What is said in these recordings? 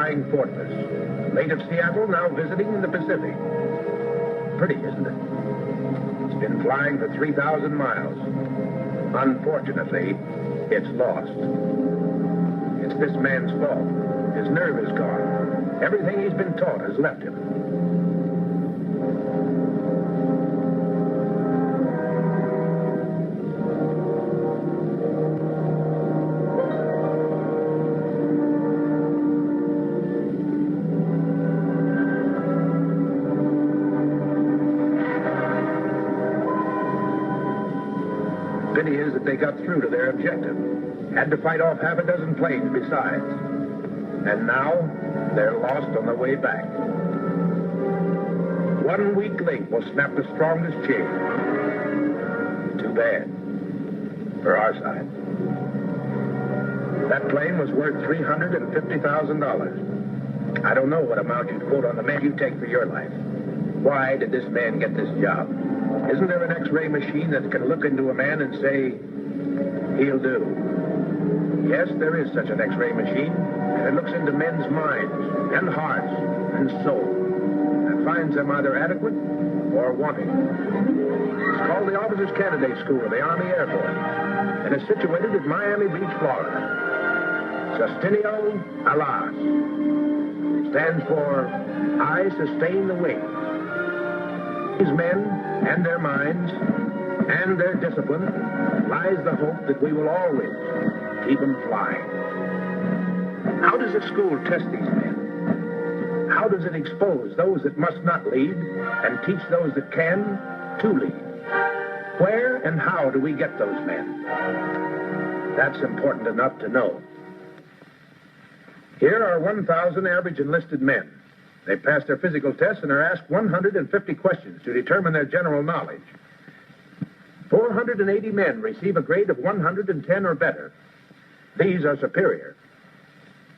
flying fortress. Late of Seattle, now visiting in the Pacific. Pretty, isn't it? It's been flying for 3,000 miles. Unfortunately, it's lost. It's this man's fault. His nerve is gone. Everything he's been taught has left him. Pity is that they got through to their objective. Had to fight off half a dozen planes besides. And now, they're lost on the way back. One weak link will snap the strongest chain. Too bad. For our side. That plane was worth $350,000. I don't know what amount you'd quote on the man you take for your life. Why did this man get this job? Isn't there an X-ray machine that can look into a man and say, he'll do? Yes, there is such an X-ray machine, and it looks into men's minds and hearts and souls and finds them either adequate or wanting. It's called the Officers Candidate School of the Army Air Force, and is situated at Miami Beach, Florida. Sustinio Alas stands for I Sustain the Wing. These men and their minds and their discipline lies the hope that we will always keep them flying. How does a school test these men? How does it expose those that must not lead and teach those that can to lead? Where and how do we get those men? That's important enough to know. Here are 1,000 average enlisted men. They pass their physical tests and are asked 150 questions to determine their general knowledge. 480 men receive a grade of 110 or better. These are superior.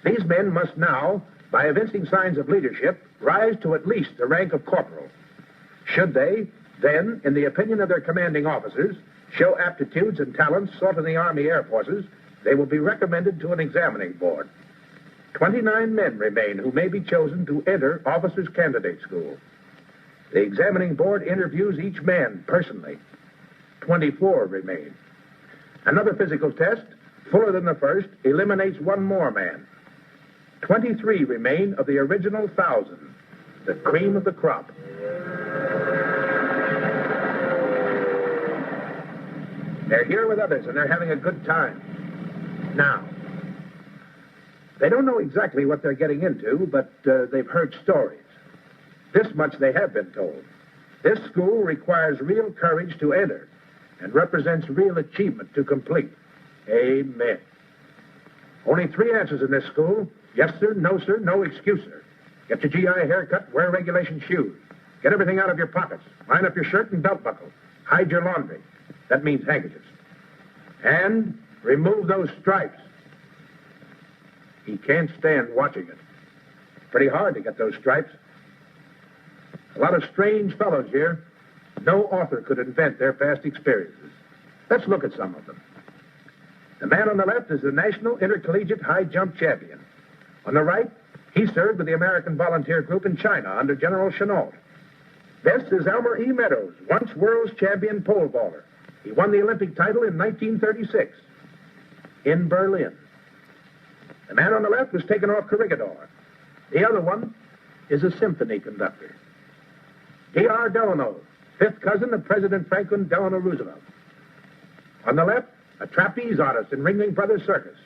These men must now, by evincing signs of leadership, rise to at least the rank of corporal. Should they, then, in the opinion of their commanding officers, show aptitudes and talents sought in the Army Air Forces, they will be recommended to an examining board. 29 men remain who may be chosen to enter Officers Candidate School. The examining board interviews each man personally. 24 remain. Another physical test, fuller than the first, eliminates one more man. 23 remain of the original 1,000, the cream of the crop. They're here with others, and they're having a good time. Now, they don't know exactly what they're getting into, but they've heard stories. This much they have been told. This school requires real courage to enter and represents real achievement to complete. Amen. Only 3 answers in this school. Yes, sir, no, excuse, sir. Get your GI haircut, wear regulation shoes. Get everything out of your pockets. Line up your shirt and belt buckle. Hide your laundry. That means handkerchiefs. And remove those stripes. He can't stand watching it. Pretty hard to get those stripes. A lot of strange fellows here. No author could invent their past experiences. Let's look at some of them. The man on the left is the National Intercollegiate High Jump Champion. On the right, he served with the American Volunteer Group in China under General Chennault. This is Elmer E. Meadows, once world's champion pole vaulter. He won the Olympic title in 1936 in Berlin. The man on the left was taken off Corregidor. The other one is a symphony conductor. D.R. Delano, 5th cousin of President Franklin Delano Roosevelt. On the left, a trapeze artist in Ringling Brothers Circus.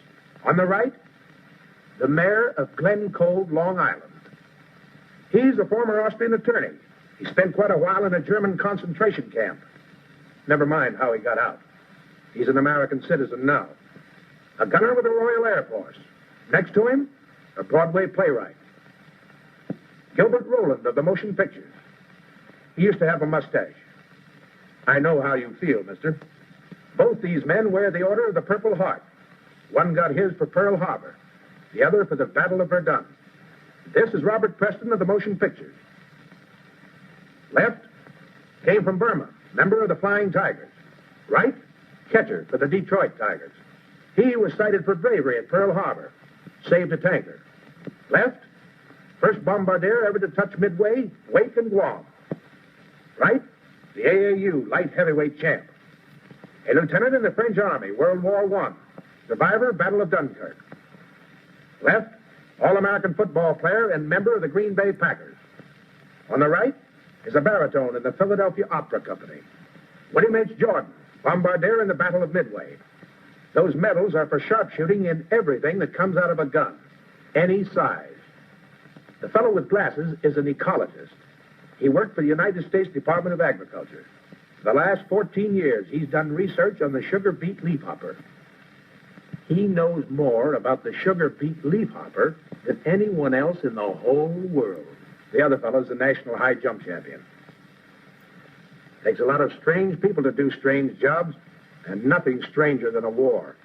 On the right, the mayor of Glen Cove, Long Island. He's a former Austrian attorney. He spent quite a while in a German concentration camp. Never mind how he got out. He's an American citizen now. A gunner with the Royal Air Force. Next to him, a Broadway playwright. Gilbert Rowland of the motion pictures. He used to have a mustache. I know how you feel, mister. Both these men wear the Order of the Purple Heart. One got his for Pearl Harbor, the other for the Battle of Verdun. This is Robert Preston of the motion pictures. Left, came from Burma, member of the Flying Tigers. Right, catcher for the Detroit Tigers. He was cited for bravery at Pearl Harbor, saved a tanker. Left, First bombardier ever to touch Midway, Wake, and Guam. Right? The AAU light heavyweight champ. A lieutenant in the French Army, World War I. Survivor, Battle of Dunkirk. Left, All-American football player and member of the Green Bay Packers. On the right is a baritone in the Philadelphia Opera Company. William H. Jordan, bombardier in the Battle of Midway. Those medals are for sharpshooting in everything that comes out of a gun, any size. The fellow with glasses is an ecologist. He worked for the United States Department of Agriculture. For the last 14 years, he's done research on the sugar beet leafhopper. He knows more about the sugar beet leafhopper than anyone else in the whole world. The other fellow's the national high jump champion. Takes a lot of strange people to do strange jobs, and nothing stranger than a war.